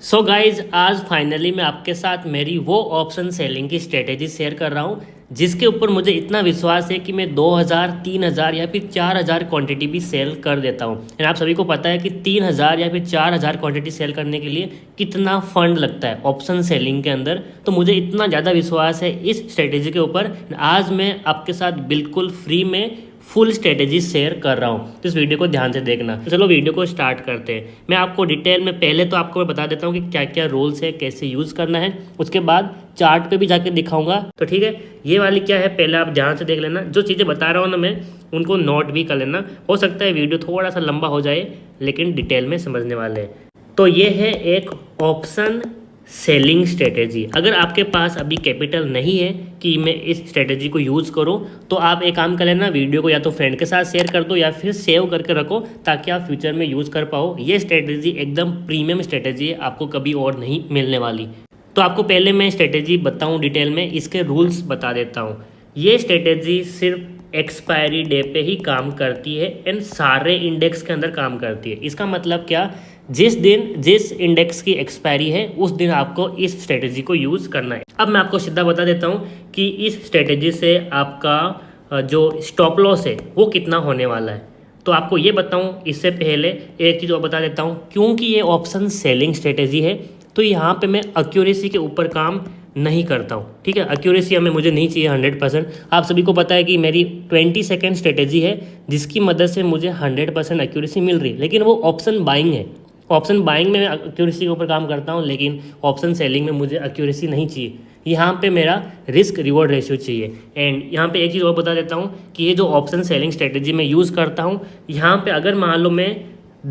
So guys आज finally मैं आपके साथ मेरी वो ऑप्शन सेलिंग की स्ट्रेटेजी शेयर कर रहा हूँ जिसके ऊपर मुझे इतना विश्वास है कि मैं 2000, 3000 या फिर 4000 क्वांटिटी भी सेल कर देता हूँ। एंड आप सभी को पता है कि 3000 या फिर 4000 क्वांटिटी सेल करने के लिए कितना फंड लगता है ऑप्शन सेलिंग के अंदर। तो मुझे इतना ज़्यादा विश्वास है इस स्ट्रेटेजी के ऊपर, आज मैं आपके साथ बिल्कुल फ्री में फुल स्ट्रेटेजी शेयर कर रहा हूँ। तो इस वीडियो को ध्यान से देखना। तो चलो वीडियो को स्टार्ट करते हैं। मैं आपको डिटेल में पहले तो आपको मैं बता देता हूँ कि क्या क्या रूल्स है, कैसे यूज़ करना है, उसके बाद चार्ट पे भी जाके दिखाऊंगा। तो ठीक है, ये वाली क्या है पहले आप ध्यान से देख लेना। जो चीज़ें बता रहा हूँ ना मैं उनको नोट भी कर लेना। हो सकता है वीडियो थोड़ा सा लंबा हो जाए लेकिन डिटेल में समझने वाले हैं। तो ये है एक ऑप्शन सेलिंग स्ट्रेटेजी। अगर आपके पास अभी कैपिटल नहीं है कि मैं इस स्ट्रेटेजी को यूज़ करूं तो आप एक काम कर लेना, वीडियो को या तो फ्रेंड के साथ शेयर कर दो या फिर सेव करके रखो ताकि आप फ्यूचर में यूज़ कर पाओ। ये स्ट्रेटेजी एकदम प्रीमियम स्ट्रेटेजी है, आपको कभी और नहीं मिलने वाली। तो आपको पहले मैं स्ट्रेटेजी बताऊँ डिटेल में, इसके रूल्स बता देता हूँ। ये स्ट्रेटेजी सिर्फ एक्सपायरी डे पे ही काम करती है एंड सारे इंडेक्स के अंदर काम करती है। इसका मतलब क्या, जिस दिन जिस इंडेक्स की एक्सपायरी है उस दिन आपको इस स्ट्रेटेजी को यूज़ करना है। अब मैं आपको सीधा बता देता हूँ कि इस स्ट्रेटेजी से आपका जो स्टॉप लॉस है वो कितना होने वाला है। तो आपको ये बताऊँ इससे पहले एक चीज़ और बता देता हूँ, क्योंकि ये ऑप्शन सेलिंग स्ट्रेटेजी है तो यहाँ पे मैं एक्यूरेसी के ऊपर काम नहीं करता हूँ। ठीक है, एक्यूरेसी हमें मुझे नहीं चाहिए 100%। आप सभी को पता है कि मेरी 20 सेकेंड स्ट्रेटेजी है जिसकी मदद से मुझे 100% एक्यूरेसी मिल रही है, लेकिन वो ऑप्शन बाइंग है। ऑप्शन बाइंग में मैं एक्यूरेसी के ऊपर काम करता हूँ लेकिन ऑप्शन सेलिंग में मुझे एक्यूरेसी नहीं चाहिए। यहाँ पे मेरा रिस्क रिवॉर्ड रेशियो चाहिए। एंड यहाँ पे एक चीज़ और बता देता हूँ कि ये जो ऑप्शन सेलिंग स्ट्रेटेजी मैं यूज़ करता हूँ, यहाँ पे अगर मान लो मैं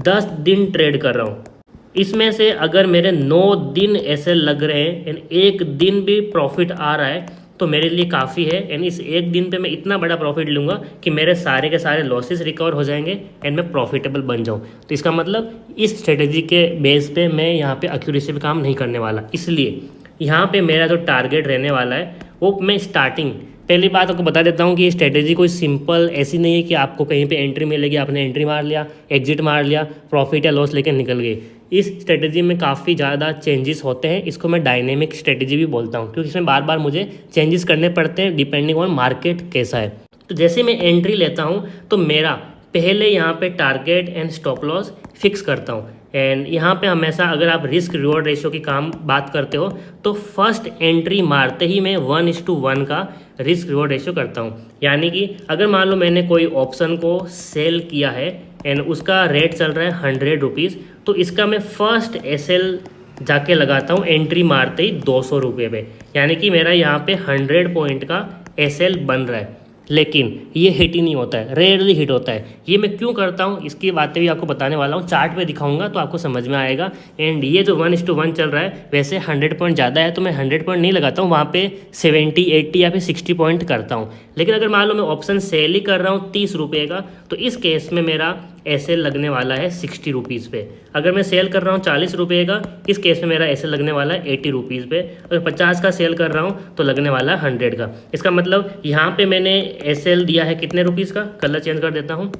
10 दिन ट्रेड कर रहा हूँ, इसमें से अगर मेरे 9 दिन ऐसे लग रहे हैं एंड एक दिन भी प्रॉफिट आ रहा है तो मेरे लिए काफ़ी है। एंड इस एक दिन पे मैं इतना बड़ा प्रॉफिट लूँगा कि मेरे सारे के सारे लॉसेस रिकवर हो जाएंगे एंड मैं प्रॉफिटेबल बन जाऊँ। तो इसका मतलब इस स्ट्रेटेजी के बेस पे मैं यहाँ पे एक्यूरेसी पे काम नहीं करने वाला। इसलिए यहाँ पे मेरा जो टारगेट रहने वाला है वो मैं स्टार्टिंग, पहली बात आपको बता देता हूँ कि ये स्ट्रेटेजी कोई सिंपल ऐसी नहीं है कि आपको कहीं पे एंट्री मिलेगी, आपने एंट्री मार लिया, एग्जिट मार लिया, प्रॉफिट या लॉस लेकर निकल गए। इस स्ट्रेटेजी में काफ़ी ज़्यादा चेंजेस होते हैं। इसको मैं डायनेमिक स्ट्रेटेजी भी बोलता हूँ क्योंकि इसमें बार बार मुझे चेंजेस करने पड़ते हैं डिपेंडिंग ऑन मार्केट कैसा है। तो जैसे मैं एंट्री लेता हूँ तो मेरा पहले यहाँ पे target and stop loss fix करता हूँ। एंड यहाँ पे हमेशा अगर आप रिस्क रिवॉर्ड रेशियो की काम बात करते हो तो फर्स्ट एंट्री मारते ही मैं 1:1 का रिस्क रिवॉर्ड रेशियो करता हूँ। यानी कि अगर मान लो मैंने कोई ऑप्शन को सेल किया है एंड उसका रेट चल रहा है 100 रुपीज़, तो इसका मैं फर्स्ट एसएल जाके लगाता हूँ एंट्री मारते ही 200 रुपये पे। यानी कि मेरा यहाँ पे 100 पॉइंट का एसएल बन रहा है, लेकिन ये हिट ही नहीं होता है, रेयरली हिट होता है। ये मैं क्यों करता हूँ इसकी बातें भी आपको बताने वाला हूँ, चार्ट पे दिखाऊंगा तो आपको समझ में आएगा। एंड ये जो 1:1 चल रहा है, वैसे 100 पॉइंट ज़्यादा है तो मैं 100 पॉइंट नहीं लगाता हूँ, वहाँ पे 70, 80 या फिर 60 पॉइंट करता हूँ। लेकिन अगर मान लो मैं ऑप्शन सेल ही कर रहा हूँ 30 रुपये का, तो इस केस में मेरा ऐसे लगने वाला है 60 रुपीज़ पे। अगर मैं सेल कर रहा हूँ 40 रुपये का, इस केस में मेरा ऐसे लगने वाला है 80 रुपीज़ पे। अगर 50 का सेल कर रहा हूँ तो लगने वाला है 100 का। इसका मतलब यहाँ पे मैंने एसएल दिया है कितने रुपीज़ का, कलर चेंज कर देता हूँ।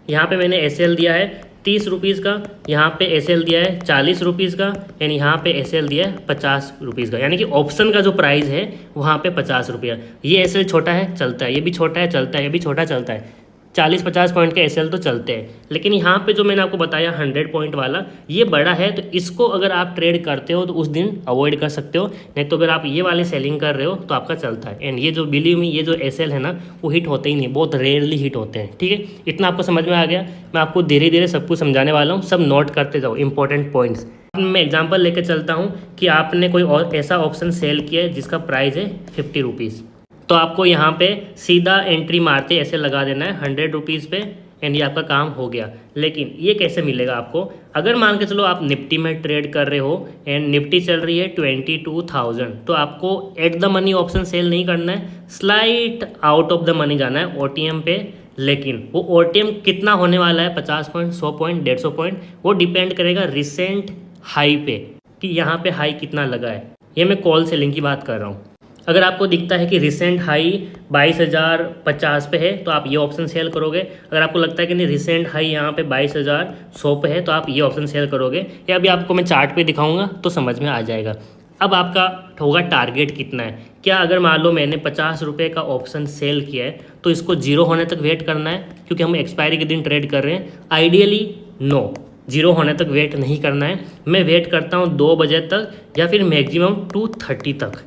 यहाँ पे मैंने एसएल दिया है 30 रुपीज़ का, यहाँ पे एसएल दिया है 40 रुपीज़ का एंड यहाँ पे एसएल दिया है 50 रुपीज़ का। यानी कि ऑप्शन का जो प्राइस है वहाँ पे 50 रुपया। ये एसएल छोटा है चलता है, ये भी छोटा है चलता है, ये भी छोटा चलता है। 40-50 पॉइंट के एसएल तो चलते हैं, लेकिन यहाँ पे जो मैंने आपको बताया 100 पॉइंट वाला ये बड़ा है, तो इसको अगर आप ट्रेड करते हो तो उस दिन अवॉइड कर सकते हो। नहीं तो अगर आप ये वाले सेलिंग कर रहे हो तो आपका चलता है। एंड ये जो बिलीव मी, ये जो एसएल है ना वो हिट होते ही नहीं, बहुत रेयरली हिट होते हैं। ठीक है, इतना आपको समझ में आ गया। मैं आपको धीरे धीरे सब कुछ समझाने वाला हूँ, सब नोट करते जाओ इंपॉर्टेंट पॉइंट्स। मैं एग्जाम्पल लेकर चलता हूँ कि आपने कोई और ऐसा ऑप्शन सेल किया है जिसका प्राइस है 50 रुपीज़, तो आपको यहाँ पे सीधा एंट्री मारते ऐसे लगा देना है 100 रुपीज़ पे एंड ये आपका काम हो गया। लेकिन ये कैसे मिलेगा आपको, अगर मान के चलो आप निफ्टी में ट्रेड कर रहे हो एंड निफ्टी चल रही है 22,000, तो आपको at the money option sell नहीं करना है, slight out of the money जाना है ओटीएम पे। लेकिन वो ओटीएम कितना होने वाला है, 50 पॉइंट, 100 पॉइंट, 150 पॉइंट, वो डिपेंड करेगा रिसेंट हाई पे कि यहाँ पे हाई कितना लगा है। ये मैं कॉल सेलिंग की बात कर रहा हूँ। अगर आपको दिखता है कि रिसेंट हाई 22,050 पे है तो आप ये ऑप्शन सेल करोगे। अगर आपको लगता है कि नहीं रिसेंट हाई यहाँ पे 22,100 पे है तो आप ये ऑप्शन सेल करोगे। या अभी आपको मैं चार्ट पे दिखाऊंगा तो समझ में आ जाएगा। अब आपका होगा टारगेट कितना है। क्या अगर मान लो मैंने 50 रुपये का ऑप्शन सेल किया है तो इसको जीरो होने तक वेट करना है, क्योंकि हम एक्सपायरी के दिन ट्रेड कर रहे हैं। आइडियली नो, जीरो होने तक वेट नहीं करना है। मैं वेट करता हूँ 2 बजे तक या फिर मैक्सिमम 2:30 तक।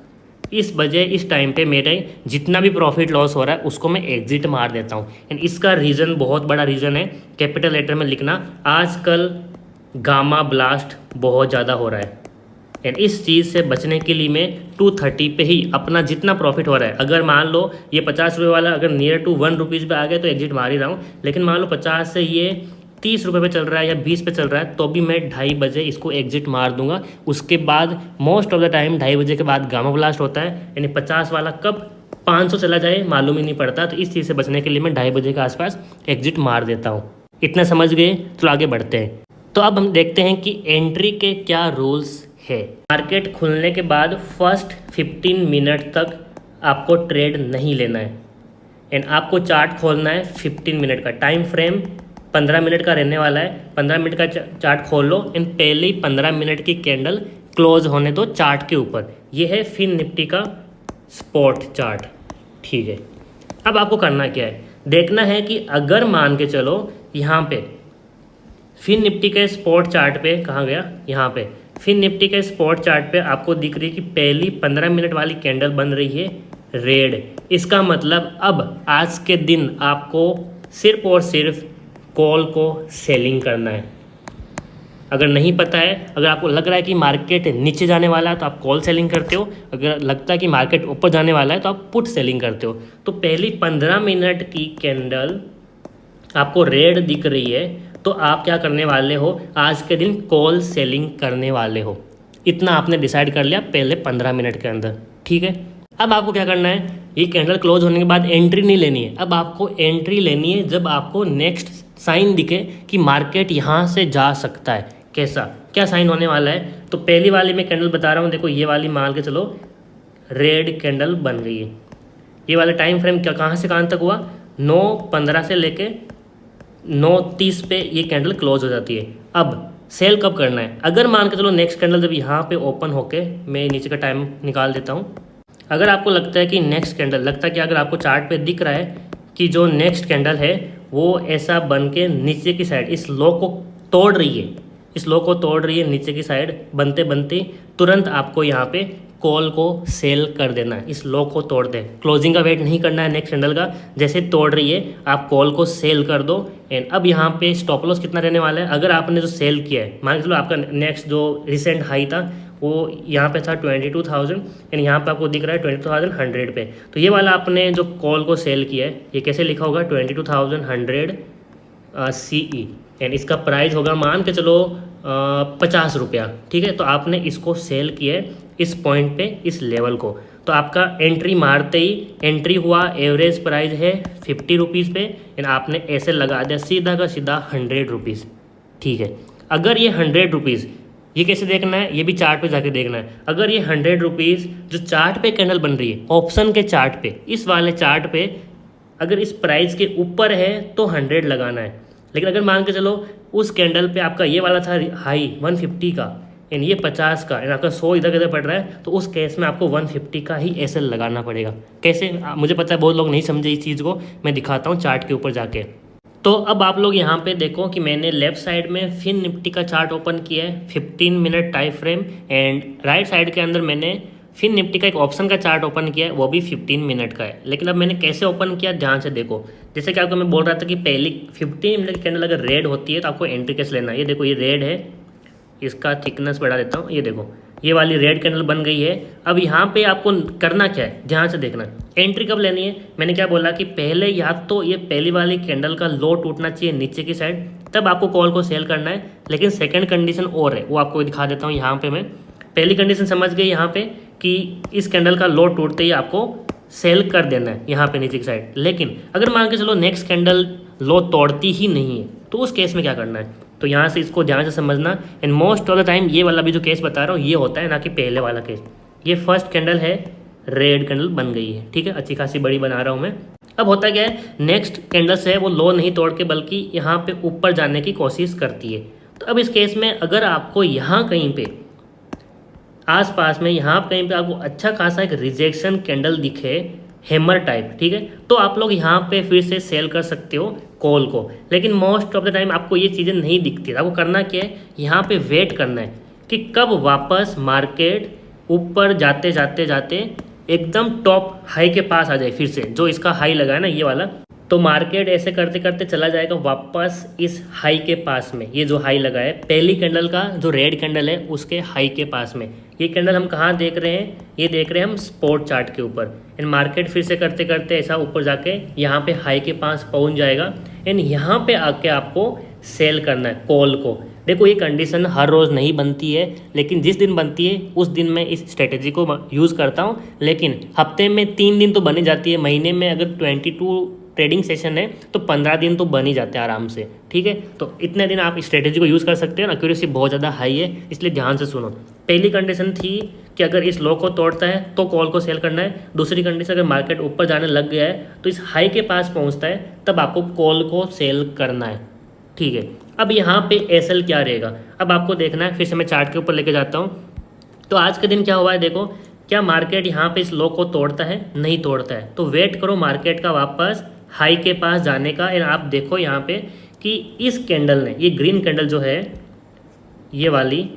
इस बजे इस टाइम पे मेरे जितना भी प्रॉफिट लॉस हो रहा है उसको मैं एग्जिट मार देता हूँ। एंड इसका रीज़न बहुत बड़ा रीज़न है, कैपिटल लेटर में लिखना, आजकल गामा ब्लास्ट बहुत ज़्यादा हो रहा है। एंड इस चीज़ से बचने के लिए मैं 2:30 पे ही अपना जितना प्रॉफिट हो रहा है, अगर मान लो ये 50 रुपये वाला अगर नियर टू 1 रुपीज़ पे आ गया तो एग्जिट मार ही रहा हूँ। लेकिन मान लो 50 से ये 30 रुपये पे चल रहा है या 20 पे चल रहा है तो भी मैं 2:30 बजे इसको एग्जिट मार दूंगा। उसके बाद मोस्ट ऑफ द टाइम 2:30 बजे के बाद गामा ब्लास्ट होता है, यानी 50 वाला कब 500 चला जाए मालूम ही नहीं पड़ता। तो इस चीज़ से बचने के लिए मैं 2:30 बजे के आसपास एग्जिट मार देता हूँ। इतना समझ गए? तो आगे बढ़ते हैं। तो अब हम देखते हैं कि एंट्री के क्या रूल्स है। मार्केट खुलने के बाद फर्स्ट 15 मिनट तक आपको ट्रेड नहीं लेना है। एंड आपको चार्ट खोलना है 15 मिनट का। टाइम फ्रेम 15 मिनट का रहने वाला है। 15 मिनट का चार्ट खोल लो एंड पहले ही 15 मिनट की कैंडल क्लोज होने दो चार्ट के ऊपर। ये है फिन निफ्टी का स्पॉट चार्ट, ठीक है। अब आपको करना क्या है, देखना है कि अगर मान के चलो यहाँ पे फिन निफ्टी के स्पॉट चार्ट पे, कहाँ गया, यहाँ पे फिन निफ्टी के स्पॉट चार्ट पे आपको दिख रही है कि पहली 15 मिनट वाली कैंडल बन रही है रेड। इसका मतलब अब आज के दिन आपको सिर्फ और सिर्फ कॉल को सेलिंग करना है। अगर नहीं पता है, अगर आपको लग रहा है कि मार्केट नीचे जाने वाला है तो आप कॉल सेलिंग करते हो, अगर लगता है कि मार्केट ऊपर जाने वाला है तो आप पुट सेलिंग करते हो। तो पहली 15 मिनट की कैंडल आपको रेड दिख रही है तो आप क्या करने वाले हो, आज के दिन कॉल सेलिंग करने वाले हो। इतना आपने डिसाइड कर लिया पहले 15 मिनट के अंदर, ठीक है। अब आपको क्या करना है, ये कैंडल क्लोज होने के बाद एंट्री नहीं लेनी है। अब आपको एंट्री लेनी है जब आपको नेक्स्ट साइन दिखे कि मार्केट यहाँ से जा सकता है। कैसा, क्या साइन होने वाला है? तो पहली वाली मैं कैंडल बता रहा हूँ, देखो ये वाली मान के चलो रेड कैंडल बन गई है। ये वाला टाइम फ्रेम क्या, कहाँ से कहाँ तक हुआ, 9:15 से लेके 9:30 पे ये कैंडल क्लोज हो जाती है। अब सेल कब करना है, अगर मान के चलो नेक्स्ट कैंडल जब यहाँ पे ओपन होके, मैं नीचे का टाइम निकाल देता हूँ। अगर आपको लगता है कि नेक्स्ट कैंडल, लगता है कि अगर आपको चार्ट पे दिख रहा है कि जो नेक्स्ट कैंडल है वो ऐसा बन के नीचे की साइड इस लो को तोड़ रही है, इस लो को तोड़ रही है नीचे की साइड, बनते बनते तुरंत आपको यहाँ पे कॉल को सेल कर देना है। इस लो को तोड़ दे, क्लोजिंग का वेट नहीं करना है नेक्स्ट कैंडल का, जैसे तोड़ रही है आप कॉल को सेल कर दो। एंड अब यहाँ पे स्टॉप लॉस कितना रहने वाला है, अगर आपने जो सेल किया है, मान के चलो आपका नेक्स्ट जो रिसेंट हाई था वो यहाँ पे था 22,000 एंड यहाँ पे आपको दिख रहा है 22,100 पे। तो ये वाला आपने जो कॉल को सेल किया है ये कैसे लिखा होगा, 22,100 CE एंड इसका प्राइस होगा मान के चलो 50 रुपया, ठीक है। तो आपने इसको सेल किया है इस पॉइंट पे, इस लेवल को। तो आपका एंट्री मारते ही एंट्री हुआ, एवरेज प्राइस है 50 रुपीज़ पे एंड आपने ऐसे लगा दिया सीधा का सीधा 100 रुपीज़, ठीक है। अगर ये 100 रुपीज़, ये कैसे देखना है, ये भी चार्ट पे जाके देखना है। अगर ये 100 रुपीज़ जो चार्ट पे कैंडल बन रही है ऑप्शन के चार्ट पे, इस वाले चार्ट पे अगर इस प्राइस के ऊपर है तो 100 लगाना है। लेकिन अगर मान के चलो उस कैंडल पे आपका ये वाला था हाई 150 का एंड ये 50 का एंड आपका 100 इधर किधर पड़ रहा है, तो उस केस में आपको 150 का ही एसएल लगाना पड़ेगा। कैसे, मुझे पता है बहुत लोग नहीं समझे इस चीज़ को, मैं दिखाता हूँ चार्ट के ऊपर जाके। तो अब आप लोग यहाँ पे देखो कि मैंने लेफ्ट साइड में फिन निफ्टी का चार्ट ओपन किया है 15 minute time frame and right side के अंदर मैंने फिन निफ्टी का एक ऑप्शन का चार्ट ओपन किया है, वो भी 15 मिनट का है। लेकिन अब मैंने कैसे ओपन किया ध्यान से देखो। जैसे कि आपको मैं बोल रहा था कि पहली 15 मिनट की कैंडल अगर रेड होती है तो आपको एंट्री कैसे लेना है। ये देखो ये रेड है, इसका थिकनेस बढ़ा देता हूँ, ये देखो ये वाली रेड कैंडल बन गई है। अब यहाँ पे आपको करना क्या है, ध्यान से देखना। एंट्री कब लेनी है, मैंने क्या बोला कि पहले या तो ये पहली वाली कैंडल का लो टूटना चाहिए नीचे की साइड, तब आपको कॉल को सेल करना है। लेकिन सेकंड कंडीशन और है, वो आपको दिखा देता हूँ। यहाँ पे मैं पहली कंडीशन समझ गई यहाँ पे कि इस कैंडल का लो टूटते ही आपको सेल कर देना है यहाँ पे नीचे की साइड। लेकिन अगर मान के चलो नेक्स्ट कैंडल लो तोड़ती ही नहीं है तो उस केस में क्या करना है, तो यहाँ से इसको ध्यान से समझना। And most of the time ये वाला भी जो केस बता रहा हूँ ये होता है, ना कि पहले वाला केस। ये फर्स्ट कैंडल है रेड कैंडल बन गई है, ठीक है, अच्छी खासी बड़ी बना रहा हूँ मैं। अब होता क्या है, नेक्स्ट कैंडल्स है वो लो नहीं तोड़ के बल्कि यहाँ पे ऊपर जाने की कोशिश करती है। तो अब इस केस में अगर आपको यहाँ कहीं पे आसपास में यहाँ कहीं पे आपको अच्छा खासा एक रिजेक्शन कैंडल दिखे हैमर टाइप, ठीक है, तो आप लोग यहाँ पे फिर से सेल कर सकते हो कॉल को। लेकिन मोस्ट ऑफ द टाइम आपको ये चीज़ें नहीं दिखती। आपको करना क्या है, यहाँ पे वेट करना है कि कब वापस मार्केट ऊपर जाते जाते जाते एकदम टॉप हाई के पास आ जाए फिर से, जो इसका हाई लगा है ना ये वाला। तो मार्केट ऐसे करते करते चला जाएगा वापस इस हाई के पास में। ये जो हाई लगा है पहली कैंडल का, जो रेड कैंडल है उसके हाई के पास में, ये कैंडल हम कहाँ देख रहे हैं, ये देख रहे हैं हम स्पॉट चार्ट के ऊपर। एंड मार्केट फिर से करते करते ऐसा ऊपर जाके यहाँ पे हाई के पास पहुँच जाएगा। एंड यहाँ पे आके आपको सेल करना है कॉल को। देखो ये कंडीशन हर रोज़ नहीं बनती है, लेकिन जिस दिन बनती है उस दिन मैं इस स्ट्रेटेजी को यूज़ करता हूँ। लेकिन हफ्ते में 3 दिन तो बनी जाती है, महीने में अगर 22 ट्रेडिंग सेशन है तो 15 दिन तो बन ही जाते हैं आराम से, ठीक है। तो इतने दिन आप स्ट्रेटेजी को यूज़ कर सकते हैं। एक्यूरेसी बहुत ज़्यादा हाई है, इसलिए ध्यान से सुनो। पहली कंडीशन थी कि अगर इस लो को तोड़ता है तो कॉल को सेल करना है। दूसरी कंडीशन, अगर मार्केट ऊपर जाने लग गया है तो इस हाई के पास पहुंचता है तब आपको कॉल को सेल करना है, ठीक है। अब यहाँ पे एसएल क्या रहेगा, अब आपको देखना है। फिर से मैं चार्ट के ऊपर लेके जाता हूँ। तो आज के दिन क्या हुआ है, देखो क्या मार्केट यहाँ पे इस लो को तोड़ता है, नहीं तोड़ता है। तो वेट करो मार्केट का वापस हाई के पास जाने का। एंड आप देखो यहाँ पे कि इस कैंडल ने, ये ग्रीन कैंडल जो है ये वाली,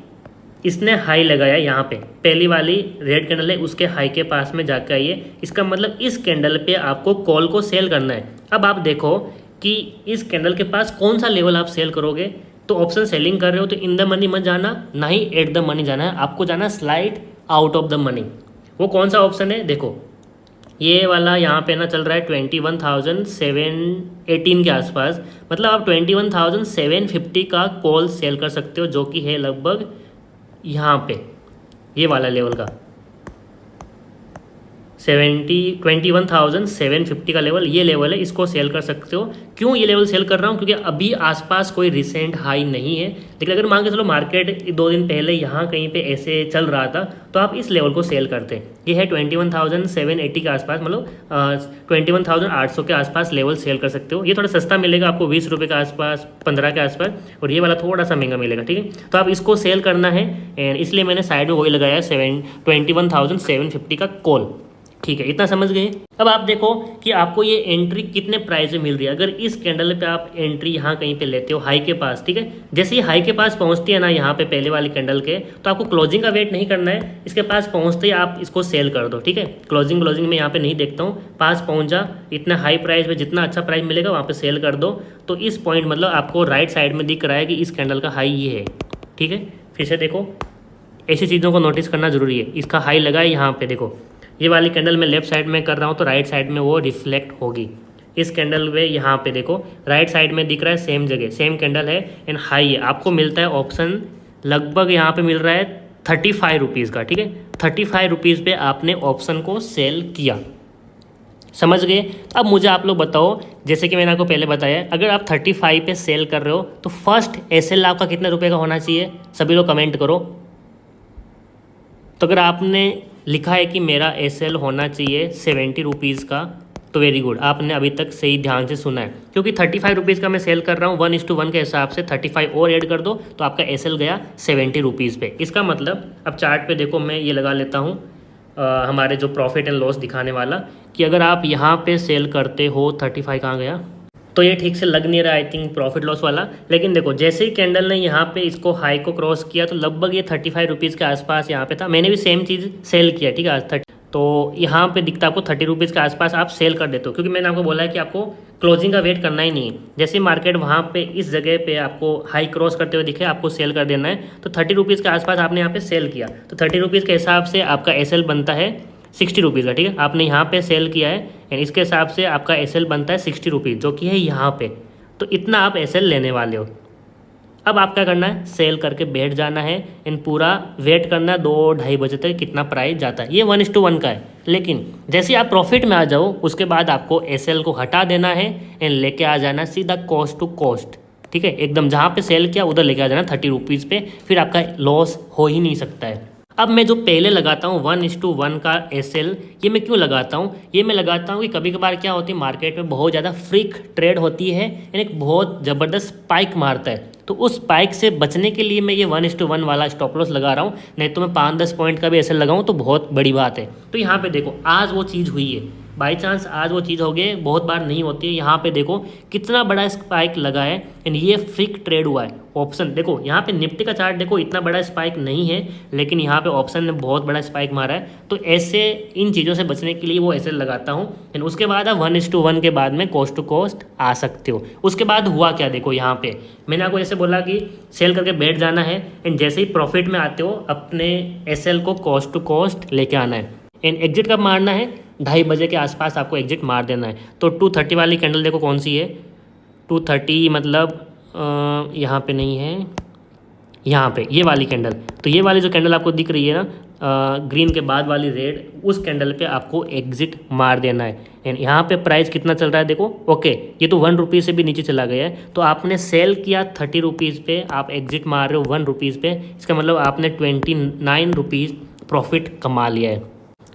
इसने हाई लगाया यहाँ पे। पहली वाली रेड कैंडल है उसके हाई के पास में जाकर आई है। इसका मतलब इस कैंडल पे आपको कॉल को सेल करना है। अब आप देखो कि इस कैंडल के पास कौन सा लेवल आप सेल करोगे। तो ऑप्शन सेलिंग कर रहे हो तो इन द मनी मत जाना, ना ही एट द मनी जाना है, आपको जाना slide out of the money. वो कौन सा ऑप्शन है, देखो ये वाला यहाँ पे ना चल रहा है 21,718 के आसपास। मतलब आप 21,750 का कॉल सेल कर सकते हो, जो कि है लगभग यहाँ पे ये वाला लेवल का 21,750 का लेवल, ये लेवल है, इसको सेल कर सकते हो। क्यों ये लेवल सेल कर रहा हूँ, क्योंकि अभी आसपास कोई रिसेंट हाई नहीं है। लेकिन अगर मान के चलो मार्केट 2 दिन पहले यहाँ कहीं पे ऐसे चल रहा था तो आप इस लेवल को सेल करते हैं। ये है 21,780 के आसपास, मतलब 21,800 के आसपास लेवल सेल कर सकते हो। ये थोड़ा सस्ता मिलेगा आपको, 20 रुपये के आसपास, 15 के आसपास, और ये वाला थोड़ा सा महंगा मिलेगा, ठीक है। तो आप इसको सेल करना है, एंड इसलिए मैंने साइड में वही लगाया 21,750 का कॉल, ठीक है। इतना समझ गए। अब आप देखो कि आपको ये एंट्री कितने प्राइस में मिल रही है। अगर इस कैंडल पे आप एंट्री यहाँ कहीं पे लेते हो हाई के पास, ठीक है, जैसे ही हाई के पास पहुँचती है ना यहाँ पे पहले वाली कैंडल के, तो आपको क्लोजिंग का वेट नहीं करना है, इसके पास पहुँचते ही आप इसको सेल कर दो, ठीक है। क्लोजिंग में यहाँ पे नहीं देखता हूँ, पास पहुँच जा, इतना हाई प्राइस में जितना अच्छा प्राइस मिलेगा वहाँ पर सेल कर दो। तो इस पॉइंट मतलब आपको राइट साइड में दिख रहा है कि इस कैंडल का हाई ये है, ठीक है। फिर से देखो, ऐसी चीज़ों को नोटिस करना जरूरी है। इसका हाई लगा है यहाँ पे, देखो ये वाली कैंडल मैं लेफ्ट साइड में कर रहा हूँ तो राइट साइड में वो रिफ्लेक्ट होगी। इस कैंडल में यहाँ पे देखो राइट साइड में दिख रहा है, सेम जगह सेम कैंडल है एंड हाई है। आपको मिलता है ऑप्शन लगभग यहाँ पे मिल रहा है 35 रुपीज़ का, ठीक है। 35 रुपीज़ पे आपने ऑप्शन को सेल किया, समझ गए। अब मुझे आप लोग बताओ, जैसे कि मैंने आपको पहले बताया, अगर आप 35 पे सेल कर रहे हो तो फर्स्ट एसएल आपका कितने रुपये का होना चाहिए, सभी लोग कमेंट करो। तो अगर आपने लिखा है कि मेरा एसएल होना चाहिए 70 रुपीज़ का, तो वेरी गुड, आपने अभी तक सही ध्यान से सुना है। क्योंकि 35 रुपीज़ का मैं सेल कर रहा हूँ, 1:1 के हिसाब से 35 और ऐड कर दो तो आपका एसएल गया 70 रुपीज़ पे। इसका मतलब अब चार्ट पे देखो, मैं ये लगा लेता हूँ हमारे जो प्रॉफिट एंड लॉस दिखाने वाला, कि अगर आप यहाँ पे सेल करते हो 35 कहाँ गया, तो ये ठीक से लग नहीं रहा आई थिंक प्रॉफिट लॉस वाला। लेकिन देखो जैसे ही कैंडल ने यहाँ पे इसको हाई को क्रॉस किया तो लगभग ये 35 रुपीज़ के आसपास यहाँ पे था। मैंने भी सेम चीज़ सेल किया, ठीक है, आज 30, तो यहाँ पे दिखता आपको 30 रुपीज़ के आसपास आप सेल कर देते हो। क्योंकि मैंने आपको बोला है कि आपको क्लोजिंग का वेट करना ही नहीं है। जैसे मार्केट वहाँ पे इस जगह पे आपको हाई क्रॉस करते हुए दिखे, आपको सेल कर देना है। तो 30 रुपीज़ के आसपास आपने यहाँ पे सेल किया, तो 30 रुपीज़ के हिसाब से आपका एसएल बनता है 60 रुपीज़ का, ठीक है। आपने यहाँ पे सेल किया है एंड इसके हिसाब से आपका एसएल बनता है 60 रुपीज़, जो कि है यहाँ पे। तो इतना आप एसएल लेने वाले हो। अब आप क्या करना है, सेल करके बैठ जाना है एंड पूरा वेट करना है 2-2:30 बजे तक कितना प्राइस जाता है। ये 1:1 का है। लेकिन जैसे आप प्रॉफिट में आ जाओ उसके बाद आपको एसएल को हटा देना है एंड लेके आ जाना सीधा कॉस्ट टू कॉस्ट, ठीक है। एकदम जहाँ पे सेल किया उधर लेके आ जाना 30 रुपीज़ पे, फिर आपका लॉस हो ही नहीं सकता है। अब मैं जो पहले लगाता हूँ 1:1 का SL, ये मैं क्यों लगाता हूँ? ये मैं लगाता हूँ कि कभी कभार क्या होती है, मार्केट में बहुत ज़्यादा फ्रीक ट्रेड होती है, यानी एक बहुत ज़बरदस्त स्पाइक मारता है। तो उस स्पाइक से बचने के लिए मैं ये 1:1 वाला स्टॉप लॉस लगा रहा हूँ, नहीं तो मैं 5-10 पॉइंट का भी SL लगाऊँ तो बहुत बड़ी बात है। तो यहाँ पे देखो आज वो चीज़ हुई है, बाई चांस आज वो चीज़ हो गई, बहुत बार नहीं होती है। यहाँ पे देखो कितना बड़ा स्पाइक लगा है एंड ये फ्रिक ट्रेड हुआ है ऑप्शन। देखो यहाँ पे निफ्टी का चार्ट देखो, इतना बड़ा स्पाइक नहीं है, लेकिन यहाँ पे ऑप्शन ने बहुत बड़ा स्पाइक मारा है। तो ऐसे इन चीज़ों से बचने के लिए वो ऐसे लगाता हूँ एंड उसके बाद आप 1:1 के बाद में कॉस्ट टू कॉस्ट आ सकते हो। उसके बाद हुआ क्या, देखो यहाँ पे मैंने आपको जैसे बोला कि सेल करके बैठ जाना है एंड जैसे ही प्रॉफिट में आते हो अपने SL को कॉस्ट टू कॉस्ट लेके आना है एंड एग्जिट कब मारना है, 2:30 बजे के आसपास आपको एग्जिट मार देना है। तो 230 वाली कैंडल देखो कौन सी है, 230 मतलब यहाँ पे नहीं है, यहाँ पे ये वाली कैंडल। तो ये वाली जो कैंडल आपको दिख रही है ना ग्रीन के बाद वाली रेड, उस कैंडल पे आपको एग्जिट मार देना है। एंड यहाँ पे प्राइस कितना चल रहा है देखो, ओके ये तो 1 रुपीज़ से भी नीचे चला गया है। तो आपने सेल किया 30 रुपीज़ पे, आप एग्जिट मार रहे हो 1 रुपीज़ पे, इसका मतलब आपने 29 रुपीज़ प्रॉफिट कमा लिया है।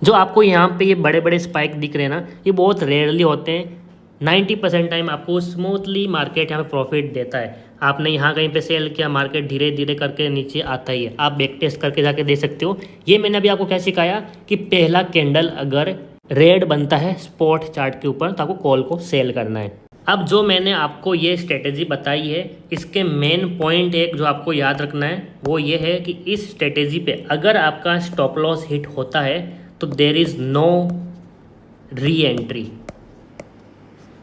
जो आपको यहाँ पे ये बड़े बड़े स्पाइक दिख रहे हैं ना, ये बहुत रेयरली होते हैं। 90% टाइम आपको स्मूथली मार्केट यहाँ पे प्रॉफिट देता है। आपने यहाँ कहीं पे सेल किया, मार्केट धीरे धीरे करके नीचे आता ही है। आप बैक टेस्ट करके जाके देख सकते हो। ये मैंने अभी आपको क्या सिखाया कि पहला कैंडल अगर रेड बनता है स्पॉट चार्ट के ऊपर तो आपको कॉल को सेल करना है। अब जो मैंने आपको ये स्ट्रेटेजी बताई है, इसके मेन पॉइंट एक जो आपको याद रखना है वो ये है कि इस स्ट्रेटेजी पे अगर आपका स्टॉप लॉस हिट होता है तो there is no re entry,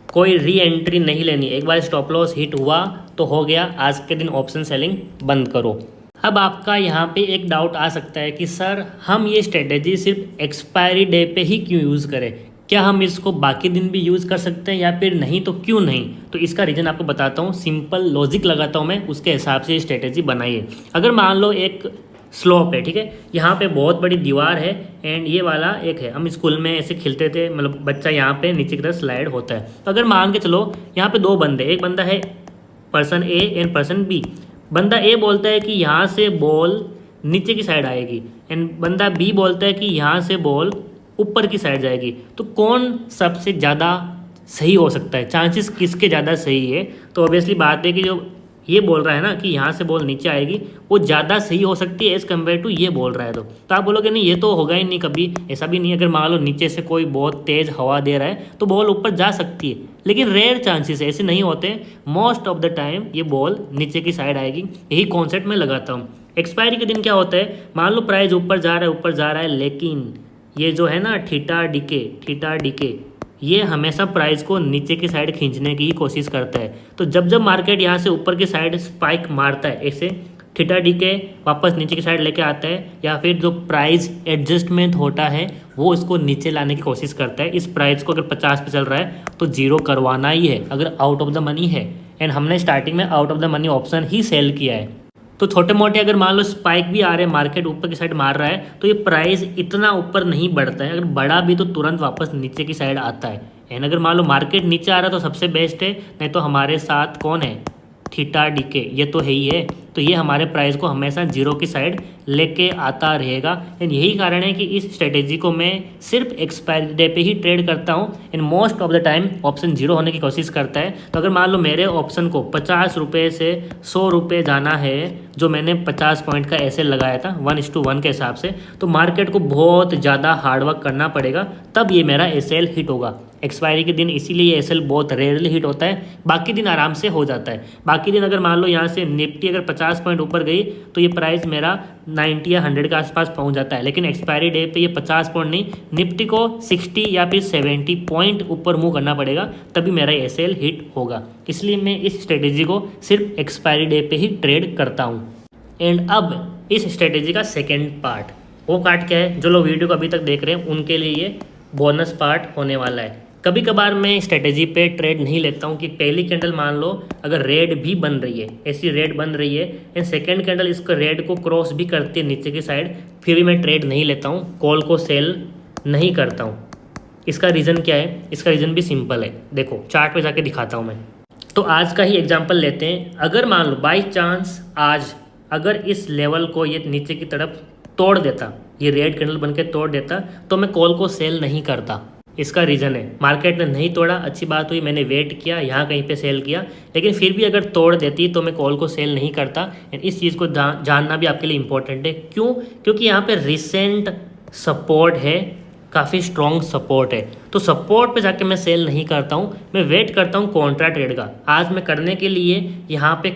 कोई री एंट्री नहीं लेनी। एक बार स्टॉप लॉस हिट हुआ तो हो गया, आज के दिन ऑप्शन सेलिंग बंद करो। अब आपका यहाँ पे एक डाउट आ सकता है कि सर हम ये स्ट्रेटेजी सिर्फ एक्सपायरी डे पे ही क्यों यूज़ करें, क्या हम इसको बाकी दिन भी यूज़ कर सकते हैं या फिर नहीं, तो क्यों नहीं? तो इसका रीज़न आपको बताता हूँ, सिंपल लॉजिक लगाता हूँ मैं, उसके हिसाब से ये स्ट्रेटेजी बनाइए। अगर मान लो एक स्लोप है, ठीक है, यहाँ पे बहुत बड़ी दीवार है एंड ये वाला एक है, हम स्कूल में ऐसे खेलते थे, मतलब बच्चा यहाँ पे नीचे की तरफ स्लाइड होता है। तो अगर मान के चलो यहाँ पे दो बंदे, एक बंदा है person A and person B. बंदा ए बोलता है कि यहाँ से बॉल नीचे की साइड आएगी एंड बंदा बी बोलता है कि यहाँ से बॉल ऊपर की साइड जाएगी। तो कौन सबसे ज़्यादा सही हो सकता है, चांसेस किसके ज़्यादा सही है? तो ऑब्वियसली बात है कि जो ये बोल रहा है ना कि यहाँ से बॉल नीचे आएगी, वो ज़्यादा सही हो सकती है एज़ कम्पेयर टू ये बोल रहा है। तो आप बोलोगे नहीं ये तो होगा ही नहीं कभी, ऐसा भी नहीं। अगर मान लो नीचे से कोई बहुत तेज़ हवा दे रहा है तो बॉल ऊपर जा सकती है, लेकिन रेयर चांसेस ऐसे नहीं होते। मोस्ट ऑफ द टाइम ये बॉल नीचे की साइड आएगी। यही कॉन्सेप्ट मैं लगाता हूँ। एक्सपायरी के दिन क्या होता है, मान लो प्राइस ऊपर जा रहा है, लेकिन ये जो है ना थीटा डीके ये हमेशा प्राइस को नीचे की साइड खींचने की ही कोशिश करता है। तो जब मार्केट यहाँ से ऊपर की साइड स्पाइक मारता है, ऐसे थीटा डीके वापस नीचे की साइड लेके आता है, या फिर जो प्राइस एडजस्टमेंट होता है वो इसको नीचे लाने की कोशिश करता है। इस प्राइस को अगर 50 पे चल रहा है तो जीरो करवाना ही है अगर आउट ऑफ द मनी है। एंड हमने स्टार्टिंग में out of the money option ही सेल किया है। तो छोटे मोटे अगर मान लो स्पाइक भी आ रहे हैं, मार्केट ऊपर की साइड मार रहा है, तो ये प्राइस इतना ऊपर नहीं बढ़ता है। अगर बढ़ा भी तो तुरंत वापस नीचे की साइड आता है। एंड अगर मान लो मार्केट नीचे आ रहा है तो सबसे बेस्ट है, नहीं तो हमारे साथ कौन है, थीटा डीके, ये तो है ही है। तो ये हमारे प्राइस को हमेशा जीरो की साइड लेके आता रहेगा। एंड यही कारण है कि इस स्ट्रेटेजी को मैं सिर्फ एक्सपायरी डे पे ही ट्रेड करता हूँ and most of the time option zero होने की कोशिश करता है। तो अगर मान लो मेरे ऑप्शन को 50 रुपये से 100 रुपये जाना है, जो मैंने 50 पॉइंट का ऐसे लगाया था 1:1 के हिसाब से, तो मार्केट को बहुत ज़्यादा हार्डवर्क करना पड़ेगा, तब ये मेरा SL हिट होगा। एक्सपायरी के दिन इसीलिए ये SL बहुत रेयरली हिट होता है, बाकी दिन आराम से हो जाता है। बाकी दिन अगर मान लो यहाँ से निफ्टी अगर 50 पॉइंट ऊपर गई तो ये प्राइस मेरा 90 या 100 के आसपास पहुँच जाता है। लेकिन एक्सपायरी डे पे ये 50 पॉइंट नहीं, निफ्टी को 60 या फिर 70 पॉइंट ऊपर मूव करना पड़ेगा, तभी मेरा SL हिट होगा। इसलिए मैं इस स्ट्रेटेजी को सिर्फ एक्सपायरी डे पे ही ट्रेड करता हूँ। एंड अब इस स्ट्रेटेजी का सेकेंड पार्ट, वो पार्ट क्या है, जो लोग वीडियो को अभी तक देख रहे हैं उनके लिए ये बोनस पार्ट होने वाला है। कभी कभार मैं स्ट्रेटेजी पे ट्रेड नहीं लेता हूँ कि पहली कैंडल मान लो अगर रेड भी बन रही है, ऐसी रेड बन रही है एंड सेकंड कैंडल इसको रेड को क्रॉस भी करती है नीचे की साइड, फिर भी मैं ट्रेड नहीं लेता हूँ, कॉल को सेल नहीं करता हूँ। इसका रीज़न क्या है? इसका रीज़न भी सिंपल है, देखो चार्ट पे जाके दिखाता हूँ मैं। तो आज का ही एग्जाम्पल लेते हैं। अगर मान लो बाई चांस आज अगर इस लेवल को ये नीचे की तरफ तोड़ देता, ये रेड कैंडल बन के तोड़ देता, तो मैं कॉल को सेल नहीं करता। इसका रीज़न है मार्केट ने नहीं तोड़ा, अच्छी बात हुई, मैंने वेट किया, यहाँ कहीं पे सेल किया, लेकिन फिर भी अगर तोड़ देती तो मैं कॉल को सेल नहीं करता। एंड इस चीज़ को जानना भी आपके लिए इम्पोर्टेंट है। क्यों? क्योंकि यहाँ पे रिसेंट सपोर्ट है, काफ़ी स्ट्रॉन्ग सपोर्ट है, तो सपोर्ट पे जाके मैं सेल नहीं करता हूँ, मैं वेट करता हूँ कॉन्ट्रा ट्रेड का। आज मैं करने के लिए यहाँ पे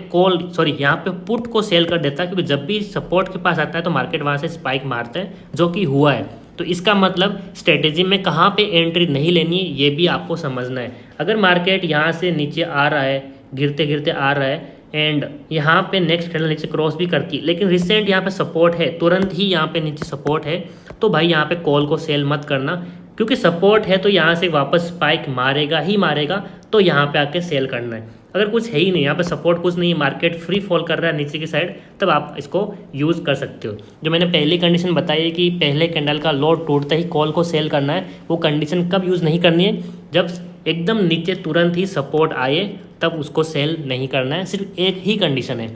यहाँ पे पुट को सेल कर देता, क्योंकि जब भी सपोर्ट के पास आता है तो मार्केट वहाँ से स्पाइक मारता है, जो कि हुआ है। तो इसका मतलब स्ट्रेटेजी में कहाँ पे एंट्री नहीं लेनी है ये भी आपको समझना है। अगर मार्केट यहाँ से नीचे आ रहा है, गिरते गिरते आ रहा है, एंड यहाँ पे नेक्स्ट कैंडल नीचे क्रॉस भी करती है, लेकिन रिसेंट यहाँ पे सपोर्ट है, तुरंत ही यहाँ पे नीचे सपोर्ट है, तो भाई यहाँ पे कॉल को सेल मत करना, क्योंकि सपोर्ट है तो यहाँ से वापस स्पाइक मारेगा ही मारेगा, तो यहाँ पे आके सेल करना है। अगर कुछ है ही नहीं, यहाँ पे सपोर्ट कुछ नहीं है, मार्केट फ्री फॉल कर रहा है नीचे की साइड, तब आप इसको यूज़ कर सकते हो। जो मैंने पहली कंडीशन बताई है कि पहले कैंडल का लो टूटता ही कॉल को सेल करना है, वो कंडीशन कब यूज़ नहीं करनी है? जब एकदम नीचे तुरंत ही सपोर्ट आए, तब उसको सेल नहीं करना है। सिर्फ एक ही कंडीशन है।